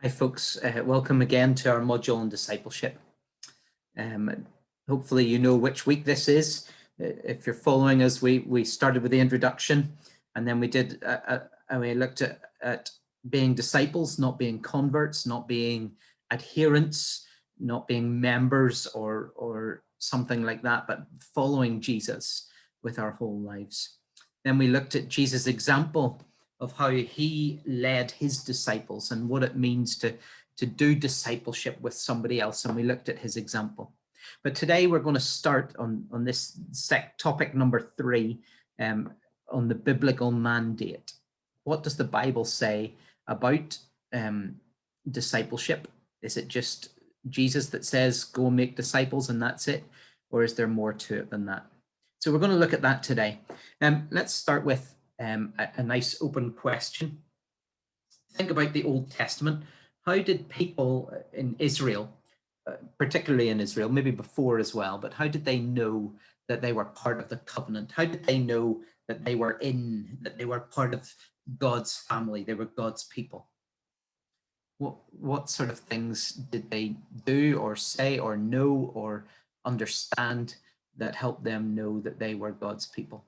Hi folks, welcome again to our module on discipleship. Hopefully you know which week this is. If you're following us, we started with the introduction, and then we looked at being disciples, not being converts, not being adherents, not being members or something like that, but following Jesus with our whole lives. Then we looked at Jesus' example of how he led his disciples and what it means to do discipleship with somebody else. And we looked at his example. But today we're going to start on this topic number 3, on the biblical mandate. What does the Bible say about discipleship? Is it just Jesus that says, go and make disciples and that's it? Or is there more to it than that? So we're going to look at that today. Let's start with a nice open question. Think about the Old Testament. How did people in Israel, particularly in Israel, maybe before as well, but how did they know that they were part of the covenant? How did they know that they were part of God's family? They were God's people. What sort of things did they do or say or know or understand that helped them know that they were God's people?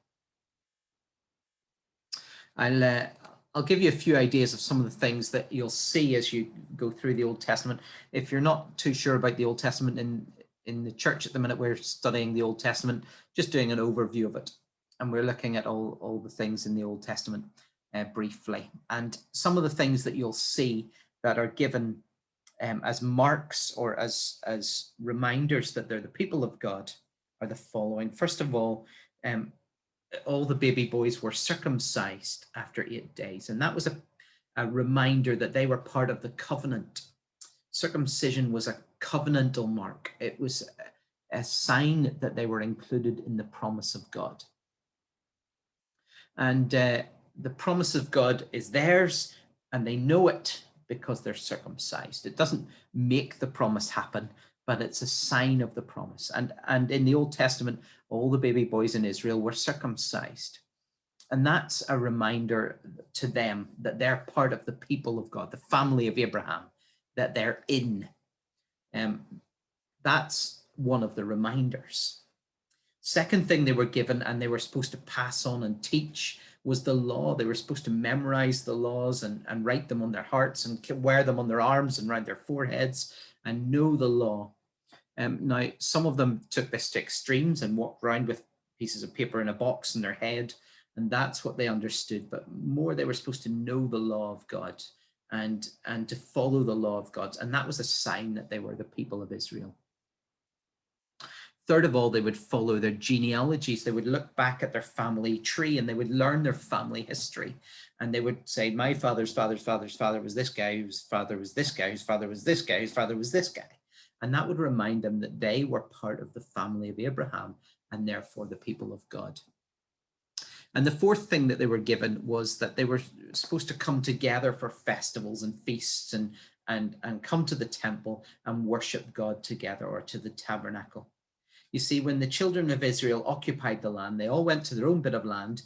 I'll give you a few ideas of some of the things that you'll see as you go through the Old Testament. If you're not too sure about the Old Testament in the church at the minute, we're studying the Old Testament, just doing an overview of it. And we're looking at all the things in the Old Testament briefly. And some of the things that you'll see that are given as marks or as reminders that they're the people of God are the following. First of all the baby boys were circumcised after 8 days. And that was a reminder that they were part of the covenant. Circumcision was a covenantal mark. It was a sign that they were included in the promise of God. And the promise of God is theirs, and they know it because they're circumcised. It doesn't make the promise happen, but it's a sign of the promise. And in the Old Testament, all the baby boys in Israel were circumcised. And that's a reminder to them that they're part of the people of God, the family of Abraham, that they're in. That's one of the reminders. Second thing they were given and they were supposed to pass on and teach was the law. They were supposed to memorize the laws and write them on their hearts and wear them on their arms and around their foreheads and know the law. Now, some of them took this to extremes and walked around with pieces of paper in a box in their head, and that's what they understood. But more, they were supposed to know the law of God and to follow the law of God, and that was a sign that they were the people of Israel. Third of all, they would follow their genealogies. They would look back at their family tree and they would learn their family history. And they would say, my father's father's father's father was this guy, whose father was this guy, whose father was this guy, whose father was this guy. And that would remind them that they were part of the family of Abraham and therefore the people of God. And the fourth thing that they were given was that they were supposed to come together for festivals and feasts and come to the temple and worship God together, or to the tabernacle. You see, when the children of Israel occupied the land, they all went to their own bit of land.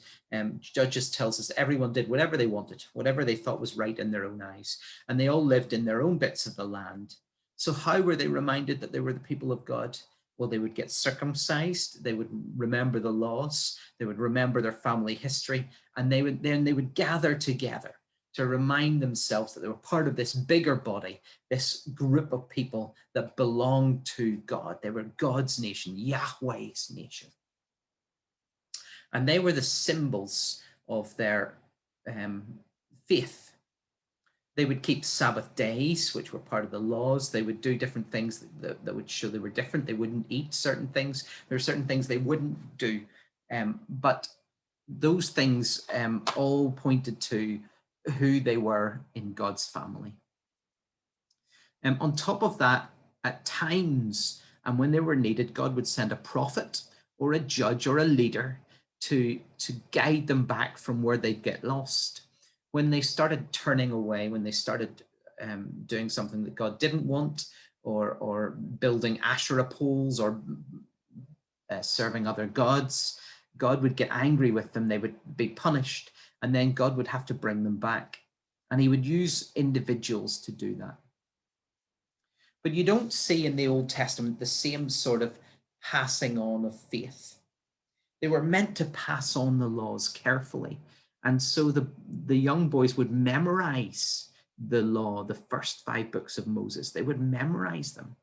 Judges tells us everyone did whatever they wanted, whatever they thought was right in their own eyes. And they all lived in their own bits of the land. So how were they reminded that they were the people of God? Well, they would get circumcised. They would remember the laws. They would remember their family history. And they would gather together to remind themselves that they were part of this bigger body, this group of people that belonged to God. They were God's nation, Yahweh's nation. And they were the symbols of their faith. They would keep Sabbath days, which were part of the laws. They would do different things that would show they were different. They wouldn't eat certain things. There are certain things they wouldn't do. But those things all pointed to who they were in God's family. On top of that, at times, and when they were needed, God would send a prophet or a judge or a leader to guide them back from where they'd get lost. When they started turning away, when they started doing something that God didn't want, or building Asherah poles, or serving other gods, God would get angry with them. They would be punished, and then God would have to bring them back. And he would use individuals to do that. But you don't see in the Old Testament the same sort of passing on of faith. They were meant to pass on the laws carefully. And so the young boys would memorize the law, the first 5 books of Moses. They would memorize them.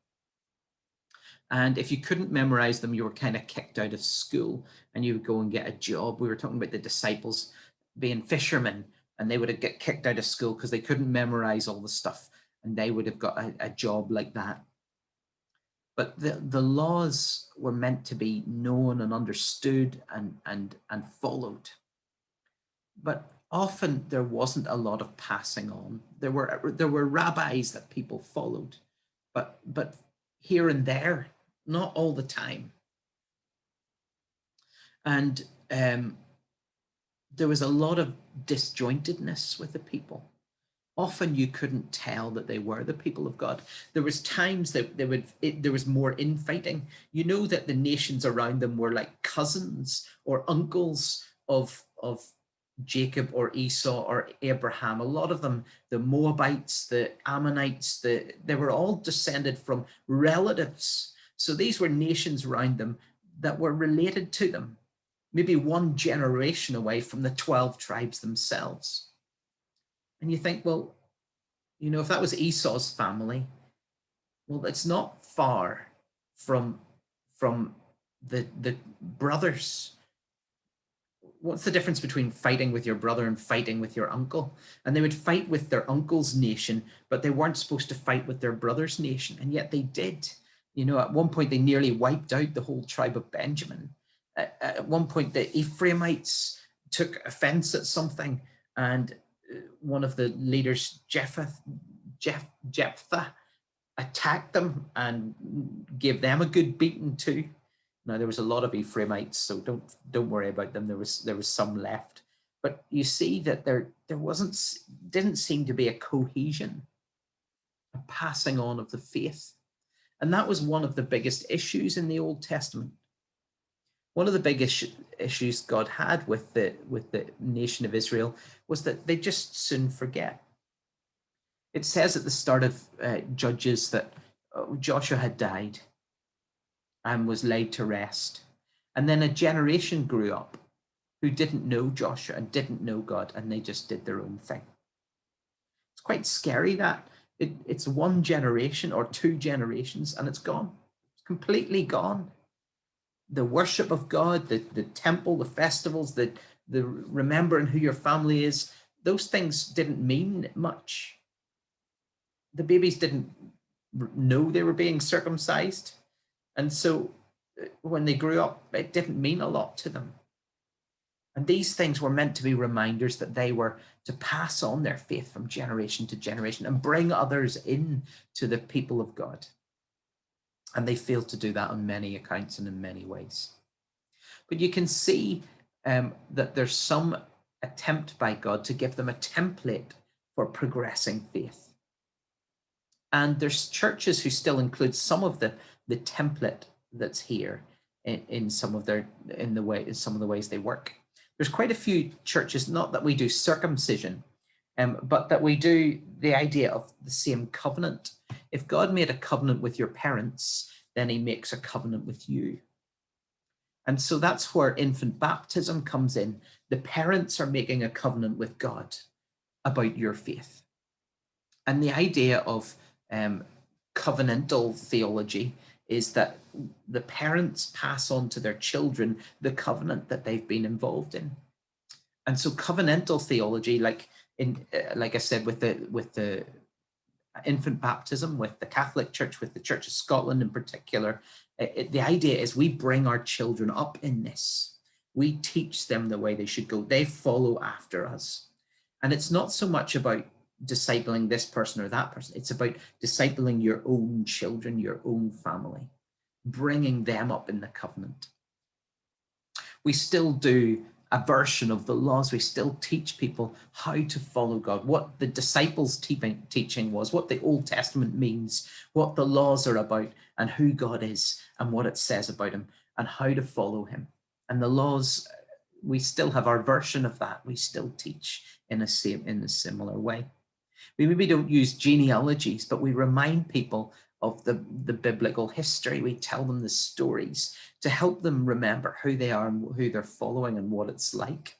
And if you couldn't memorize them, you were kind of kicked out of school and you would go and get a job. We were talking about the disciples being fishermen, and they would have get kicked out of school because they couldn't memorize all the stuff, and they would have got a job like that. But the laws were meant to be known and understood and followed. But often there wasn't a lot of passing on. There were rabbis that people followed, but here and there, not all the time. And there was a lot of disjointedness with the people. Often you couldn't tell that they were the people of God. There was times that there was more infighting. You know that the nations around them were like cousins or uncles of Jacob or Esau or Abraham. A lot of them, the Moabites, the Ammonites, they were all descended from relatives. So these were nations around them that were related to them, maybe one generation away from the 12 tribes themselves. And you think, well, you know, if that was Esau's family, well, it's not far from the brothers. What's the difference between fighting with your brother and fighting with your uncle? And they would fight with their uncle's nation, but they weren't supposed to fight with their brother's nation. And yet they did. You know, at one point, they nearly wiped out the whole tribe of Benjamin. At one point, the Ephraimites took offense at something, and one of the leaders, Jephthah, attacked them and gave them a good beating too. Now, there was a lot of Ephraimites, so don't worry about them. There was some left, but you see that there didn't seem to be a cohesion, a passing on of the faith, and that was one of the biggest issues in the Old Testament. One of the biggest issues God had with the nation of Israel was that they just soon forget. It says at the start of Judges that Joshua had died and was laid to rest. And then a generation grew up who didn't know Joshua and didn't know God, and they just did their own thing. It's quite scary that it's one generation or 2 generations and it's gone. It's completely gone. The worship of God, the temple, the festivals, the remembering who your family is, those things didn't mean much. The babies didn't know they were being circumcised. And so when they grew up, it didn't mean a lot to them. And these things were meant to be reminders that they were to pass on their faith from generation to generation and bring others in to the people of God. And they failed to do that on many accounts and in many ways. But you can see that there's some attempt by God to give them a template for progressing faith. And there's churches who still include some of the template that's here in some of the ways they work. There's quite a few churches, not that we do circumcision, but that we do the idea of the same covenant. If God made a covenant with your parents, then he makes a covenant with you. And so that's where infant baptism comes in. The parents are making a covenant with God about your faith. And the idea of covenantal theology is that the parents pass on to their children the covenant that they've been involved in. And so covenantal theology, like I said, with the infant baptism, with the Catholic Church, with the Church of Scotland in particular, the idea is we bring our children up in this. We teach them the way they should go. They follow after us. And it's not so much about discipling this person or that person. It's about discipling your own children, your own family, bringing them up in the covenant. We still do a version of the laws. We still teach people how to follow God, what the disciples' teaching was, what the Old Testament means, what the laws are about, and who God is, and what it says about him, and how to follow him. And the laws, we still have our version of that. We still teach in a similar way. We maybe don't use genealogies, but we remind people of the biblical history. We tell them the stories to help them remember who they are and who they're following and what it's like.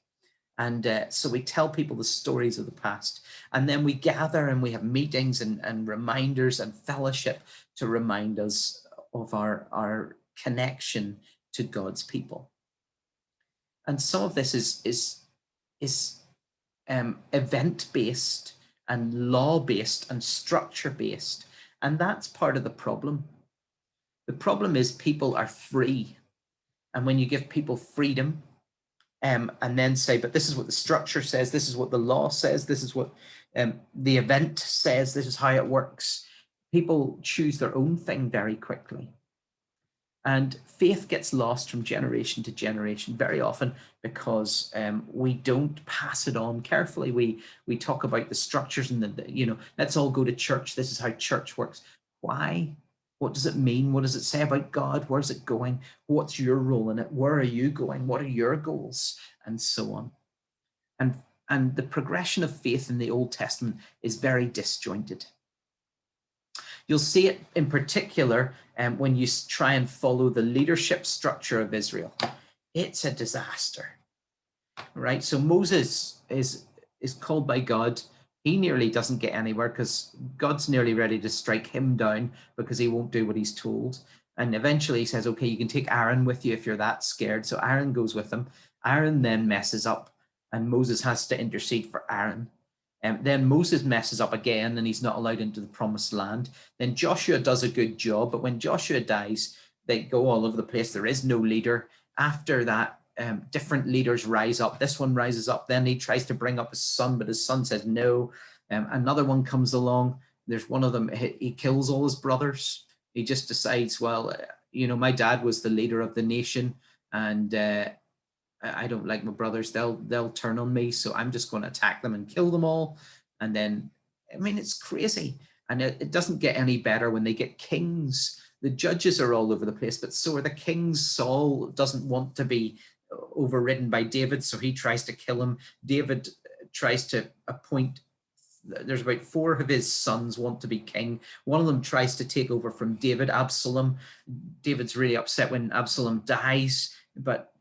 And so we tell people the stories of the past, and then we gather and we have meetings and reminders and fellowship to remind us of our connection to God's people. And some of this is event-based and law-based and structure-based, and that's part of the problem. The problem is people are free, and when you give people freedom, and then say, but this is what the structure says, this is what the law says, this is what the event says, this is how it works, people choose their own thing very quickly. And faith gets lost from generation to generation very often because we don't pass it on carefully. We talk about the structures and let's all go to church. This is how church works. Why? What does it mean? What does it say about God? Where's it going? What's your role in it? Where are you going? What are your goals? And so on. And the progression of faith in the Old Testament is very disjointed. You'll see it in particular when you try and follow the leadership structure of Israel. It's a disaster, right? So Moses is called by God. He nearly doesn't get anywhere because God's nearly ready to strike him down because he won't do what he's told. And eventually he says, okay, you can take Aaron with you if you're that scared. So Aaron goes with him. Aaron then messes up and Moses has to intercede for Aaron. Then Moses messes up again and he's not allowed into the promised land. Then Joshua does a good job, but when Joshua dies, they go all over the place. There is no leader. After that, different leaders rise up. This one rises up. Then he tries to bring up his son, but his son says no. Another one comes along. There's one of them. He kills all his brothers. He just decides, well, my dad was the leader of the nation, and I don't like my brothers. They'll turn on me, so I'm just going to attack them and kill them all. And then, it's crazy. And it doesn't get any better when they get kings. The judges are all over the place, but so are the kings. Saul doesn't want to be overridden by David, so he tries to kill him. David tries to appoint, there's about 4 of his sons want to be king. One of them tries to take over from David, Absalom. David's really upset when Absalom dies, but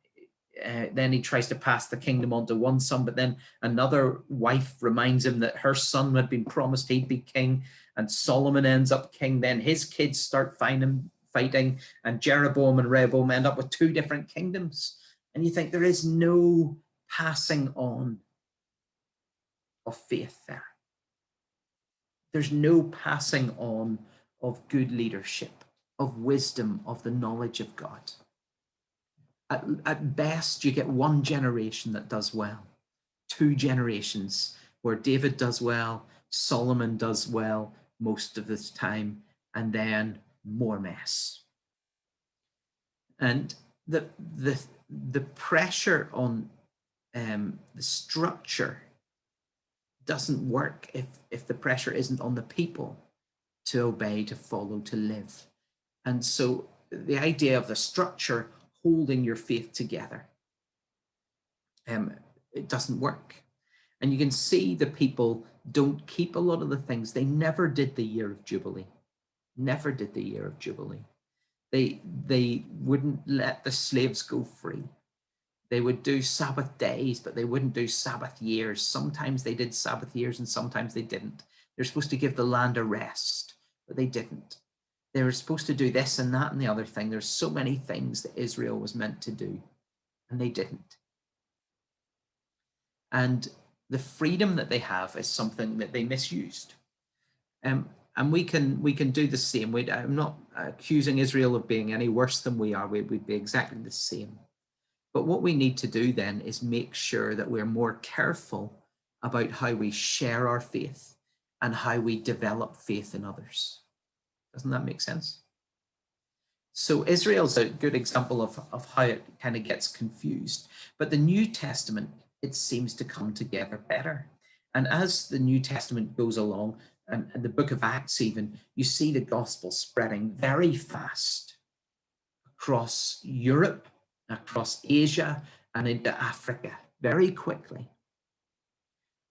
then he tries to pass the kingdom on to one son, but then another wife reminds him that her son had been promised he'd be king, and Solomon ends up king. Then his kids start fighting, and Jeroboam and Rehoboam end up with 2 different kingdoms. And you think there is no passing on of faith there. There's no passing on of good leadership, of wisdom, of the knowledge of God. At best, you get 1 generation that does well, 2 generations where David does well, Solomon does well most of the time, and then more mess. And the pressure on the structure doesn't work if the pressure isn't on the people to obey, to follow, to live. And so the idea of the structure holding your faith together, it doesn't work. And you can see the people don't keep a lot of the things. They never did the year of Jubilee. Never did the year of Jubilee. They wouldn't let the slaves go free. They would do Sabbath days, but they wouldn't do Sabbath years. Sometimes they did Sabbath years and sometimes they didn't. They're supposed to give the land a rest, but they didn't. They were supposed to do this and that and the other thing. There's so many things that Israel was meant to do, and they didn't. And the freedom that they have is something that they misused. And we can do the same. I'm not accusing Israel of being any worse than we are. We'd be exactly the same. But what we need to do then is make sure that we're more careful about how we share our faith and how we develop faith in others. Doesn't that make sense? So Israel's a good example of how it kind of gets confused. But the New Testament, it seems to come together better. And as the New Testament goes along, and the book of Acts even, you see the gospel spreading very fast across Europe, across Asia, and into Africa very quickly.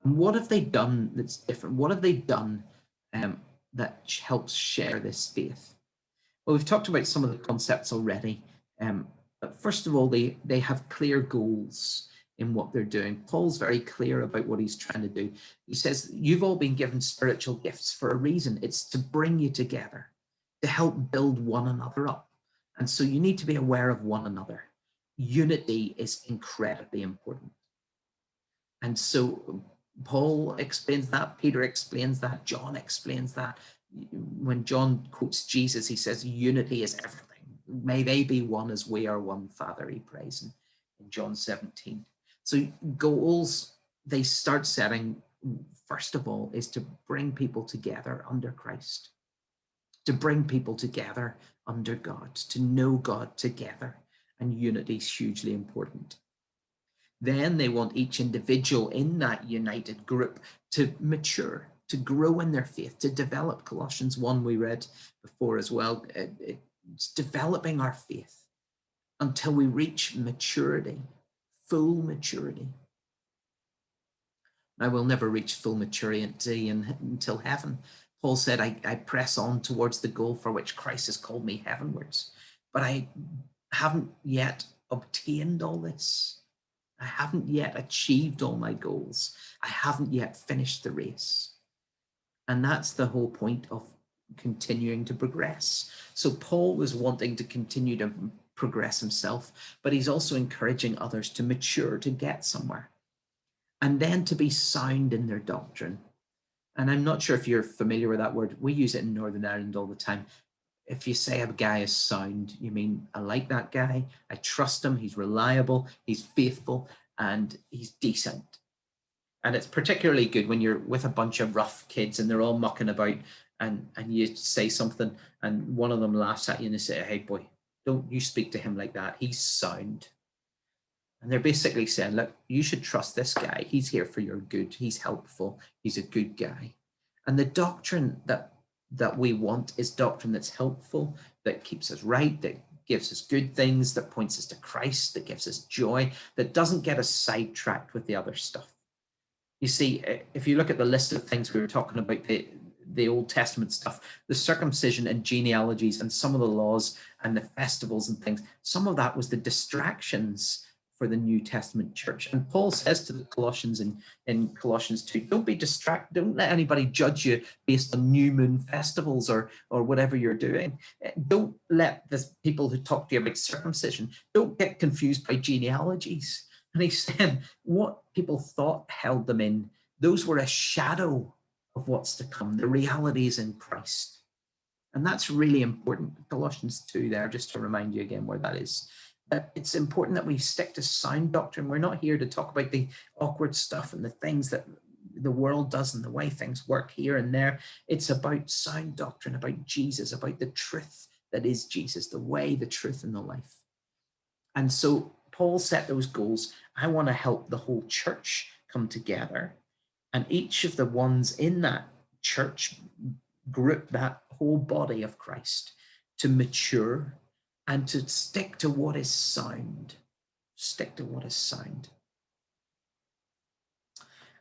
And what have they done that's different? What have they done that helps share this faith? Well, we've talked about some of the concepts already. But first of all, they have clear goals in what they're doing. Paul's very clear about what he's trying to do. He says, you've all been given spiritual gifts for a reason. It's to bring you together, to help build one another up. And so you need to be aware of one another. Unity is incredibly important. And so Paul explains that, Peter explains that, John explains that. When John quotes Jesus, he says, unity is everything. May they be one as we are one, Father, he prays in John 17. So goals they start setting, first of all, is to bring people together under Christ, to bring people together under God, to know God together. And unity is hugely important. Then they want each individual in that united group to mature, to grow in their faith, to develop. Colossians 1 we read before as well. It's developing our faith until we reach maturity, full maturity. Now, we'll never reach full maturity until heaven. Paul said, I press on towards the goal for which Christ has called me heavenwards. But I haven't yet obtained all this. I haven't yet achieved all my goals. I haven't yet finished the race. And that's the whole point of continuing to progress. So Paul was wanting to continue to progress himself, but he's also encouraging others to mature, to get somewhere, and then to be sound in their doctrine. And I'm not sure if you're familiar with that word. We use it in Northern Ireland all the time. If you say a guy is sound, you mean, I like that guy, I trust him, he's reliable, he's faithful, and he's decent. And it's particularly good when you're with a bunch of rough kids and they're all mucking about, and you say something and one of them laughs at you and they say, hey boy, don't you speak to him like that, he's sound. And they're basically saying, look, you should trust this guy, he's here for your good, he's helpful, he's a good guy. And the doctrine that we want is doctrine that's helpful, that keeps us right, that gives us good things, that points us to Christ, that gives us joy, that doesn't get us sidetracked with the other stuff. You see, if you look at the list of things we were talking about, the Old Testament stuff, the circumcision and genealogies and some of the laws and the festivals and things, some of that was the distractions for the New Testament church. And Paul says to the Colossians in Colossians 2, don't be distracted, don't let anybody judge you based on new moon festivals or whatever you're doing. Don't let the people who talk to you about circumcision, don't get confused by genealogies. And he said, what people thought held them in, those were a shadow of what's to come. The reality is in Christ. And that's really important. Colossians 2 there, just to remind you again where that is. It's important that we stick to sound doctrine. We're not here to talk about the awkward stuff and the things that the world does and the way things work here and there. It's about sound doctrine, about Jesus, about the truth that is Jesus, the way, the truth, and the life. And so Paul set those goals. I want to help the whole church come together. And each of the ones in that church group, that whole body of Christ, to mature and to stick to what is sound. Stick to what is sound.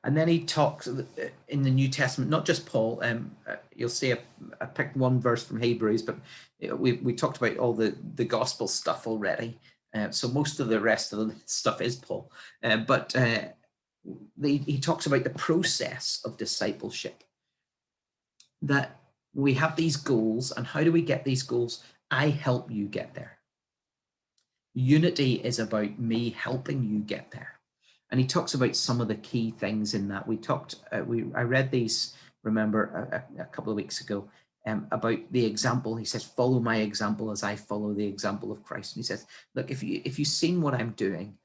And then he talks in the New Testament, not just Paul. You'll see I picked one verse from Hebrews, but we talked about all the gospel stuff already. So most of the rest of the stuff is Paul. But he talks about the process of discipleship. That we have these goals, and how do we get these goals? I help you get there. Unity is about me helping you get there. And he talks about some of the key things in that. I read these, remember, a couple of weeks ago, about the example. He says, follow my example as I follow the example of Christ. And he says, look, if you've seen what I'm doing,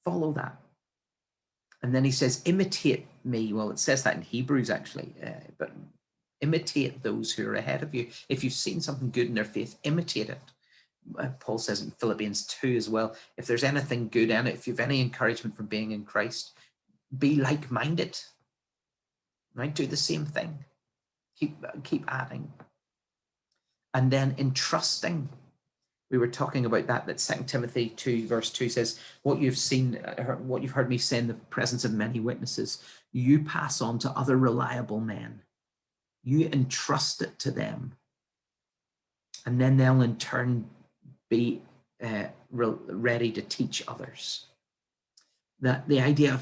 follow that. And then he says, imitate me. Well, it says that in Hebrews, actually, but imitate those who are ahead of you. If you've seen something good in their faith, imitate it. Paul says in Philippians 2 as well, if there's anything good in it, if you have any encouragement from being in Christ, be like-minded, right? Do the same thing. Keep adding. And then entrusting. We were talking about that 2 Timothy 2 verse 2 says, what you've seen, what you've heard me say in the presence of many witnesses, you pass on to other reliable men. You entrust it to them. And then they'll in turn be ready to teach others. That the idea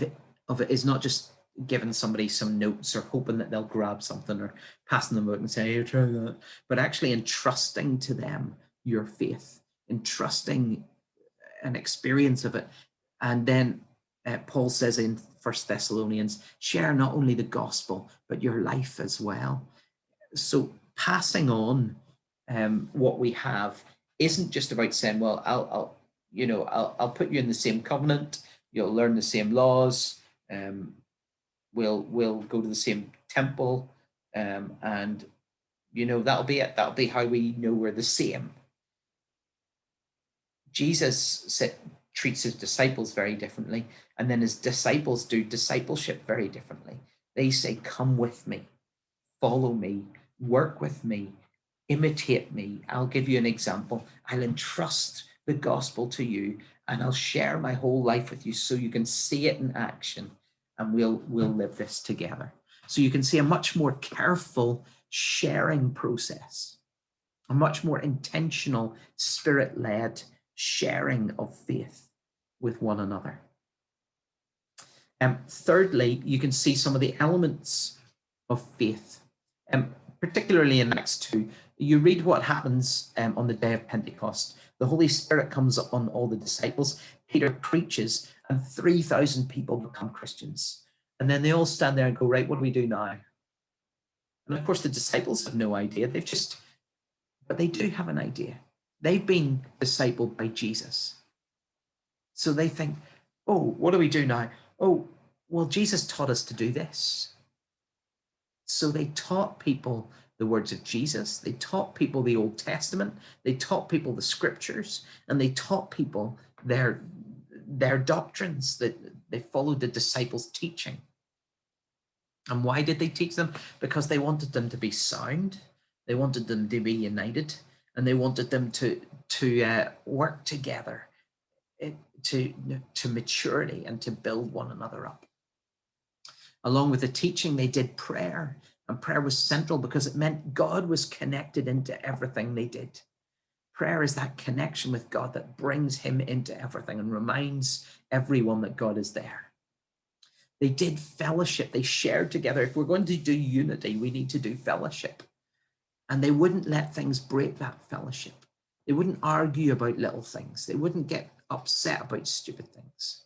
of it is not just giving somebody some notes or hoping that they'll grab something or passing them out and say, hey, try that, but actually entrusting to them your faith, entrusting an experience of it. And then Paul says in 1 Thessalonians, share not only the gospel, but your life as well. So passing on what we have isn't just about saying, well, I'll put you in the same covenant, you'll learn the same laws, we'll go to the same temple, and that'll be it. That'll be how we know we're the same. Jesus treats his disciples very differently, and then his disciples do discipleship very differently. They say, come with me, follow me, work with me, imitate me. I'll give you an example. I'll entrust the gospel to you, and I'll share my whole life with you so you can see it in action, and we'll live this together. So you can see a much more careful sharing process, a much more intentional, spirit-led sharing of faith with one another. Thirdly, you can see some of the elements of faith, particularly in Acts 2. You read what happens on the day of Pentecost. The Holy Spirit comes on all the disciples. Peter preaches, and 3,000 people become Christians. And then they all stand there and go, right, what do we do now? And of course, the disciples have no idea. But they do have an idea. They've been discipled by Jesus. So they think, oh, what do we do now? Oh, well, Jesus taught us to do this. So they taught people the words of Jesus. They taught people the Old Testament. They taught people the scriptures, and they taught people their doctrines, that they followed the disciples' teaching. And why did they teach them? Because they wanted them to be sound. They wanted them to be united, and they wanted them to work together to maturity and to build one another up. Along with the teaching, they did prayer, and prayer was central because it meant God was connected into everything they did. Prayer is that connection with God that brings him into everything and reminds everyone that God is there. They did fellowship. They shared together. If we're going to do unity, we need to do fellowship. And they wouldn't let things break that fellowship. They wouldn't argue about little things. They wouldn't get upset about stupid things.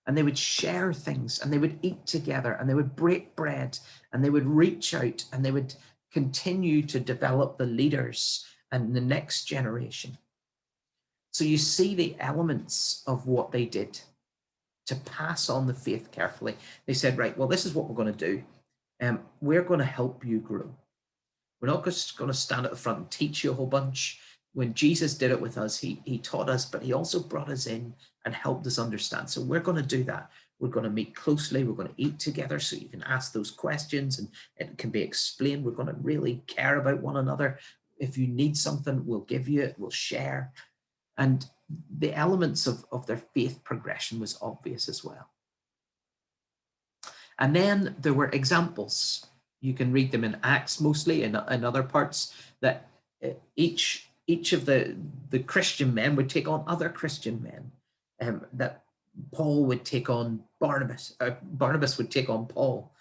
And they would share things, and they would eat together, and they would break bread, and they would reach out, and they would continue to develop the leaders and the next generation. So you see the elements of what they did to pass on the faith carefully. They said, right, well, this is what we're going to do. We're going to help you grow. We're not just going to stand at the front and teach you a whole bunch. When Jesus did it with us, he taught us, but he also brought us in and helped us understand. So we're going to do that. We're going to meet closely. We're going to eat together so you can ask those questions and it can be explained. We're going to really care about one another. If you need something, we'll give you it. We'll share. And the elements of their faith progression was obvious as well. And then there were examples. You can read them in Acts mostly, in other parts, that each of the Christian men would take on other Christian men, that Paul would take on Barnabas, Barnabas would take on Paul.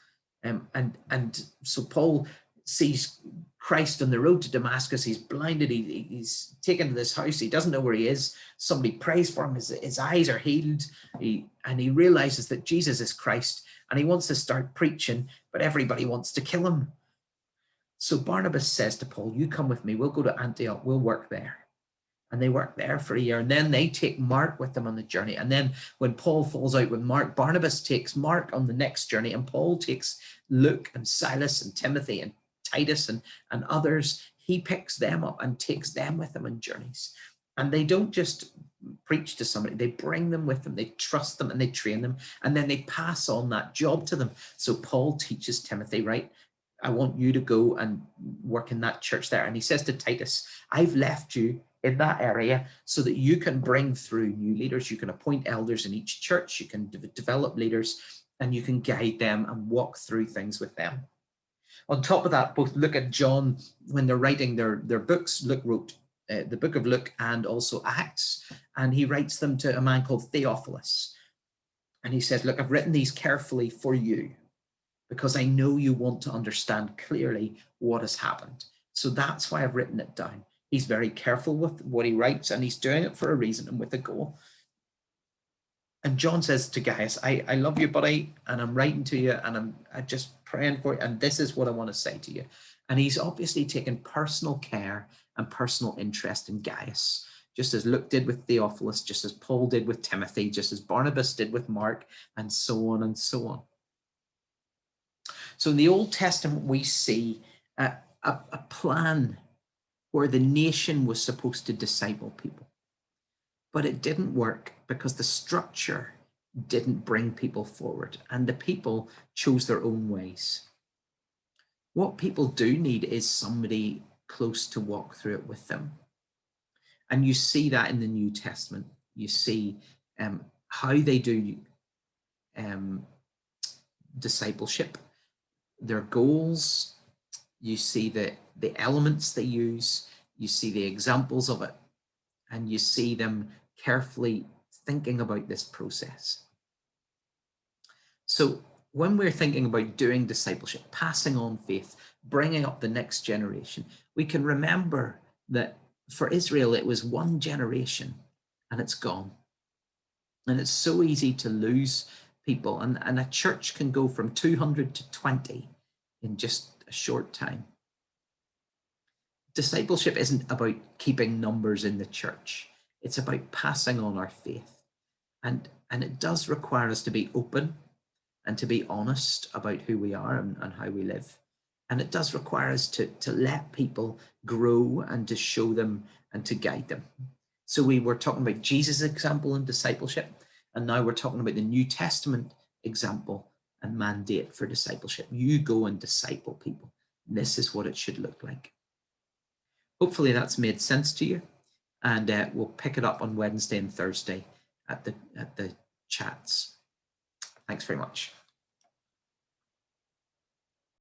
And so Paul sees Christ on the road to Damascus. He's blinded. He's taken to this house. He doesn't know where he is. Somebody prays for him. His eyes are healed. And he realizes that Jesus is Christ, and he wants to start preaching, but everybody wants to kill him. So Barnabas says to Paul, you come with me. We'll go to Antioch. We'll work there. And they work there for a year. And then they take Mark with them on the journey. And then when Paul falls out with Mark, Barnabas takes Mark on the next journey. And Paul takes Luke and Silas and Timothy and Titus and others. He picks them up and takes them with him on journeys. And they don't just preach to somebody. They bring them with them. They trust them and they train them. And then they pass on that job to them. So Paul teaches Timothy, right, I want you to go and work in that church there. And he says to Titus, I've left you in that area so that you can bring through new leaders. You can appoint elders in each church. You can develop leaders, and you can guide them and walk through things with them. On top of that, both Luke and John, when they're writing their books, Luke wrote the book of Luke and also Acts, and he writes them to a man called Theophilus. And he says, look, I've written these carefully for you because I know you want to understand clearly what has happened. So that's why I've written it down. He's very careful with what he writes, and he's doing it for a reason and with a goal. And John says to Gaius, I love you, buddy, and I'm writing to you, and I'm just praying for you, and this is what I want to say to you. And he's obviously taken personal care and personal interest in Gaius, just as Luke did with Theophilus, just as Paul did with Timothy, just as Barnabas did with Mark, and so on and so on. So in the Old Testament, we see a plan where the nation was supposed to disciple people. But it didn't work because the structure didn't bring people forward, and the people chose their own ways. What people do need is somebody close to walk through it with them. And you see that in the New Testament. You see how they do discipleship, their goals. You see the elements they use. You see the examples of it. And you see them carefully thinking about this process. So when we're thinking about doing discipleship, passing on faith, bringing up the next generation, we can remember that for Israel, it was one generation and it's gone. And it's so easy to lose people. And a church can go from 200 to 20 in just a short time. Discipleship isn't about keeping numbers in the church. It's about passing on our faith. And it does require us to be open and to be honest about who we are and how we live. And it does require us to let people grow and to show them and to guide them. So we were talking about Jesus' example in discipleship, and now we're talking about the New Testament example and mandate for discipleship. You go and disciple people. This is what it should look like. Hopefully that's made sense to you, and we'll pick it up on Wednesday and Thursday at the chats. Thanks very much.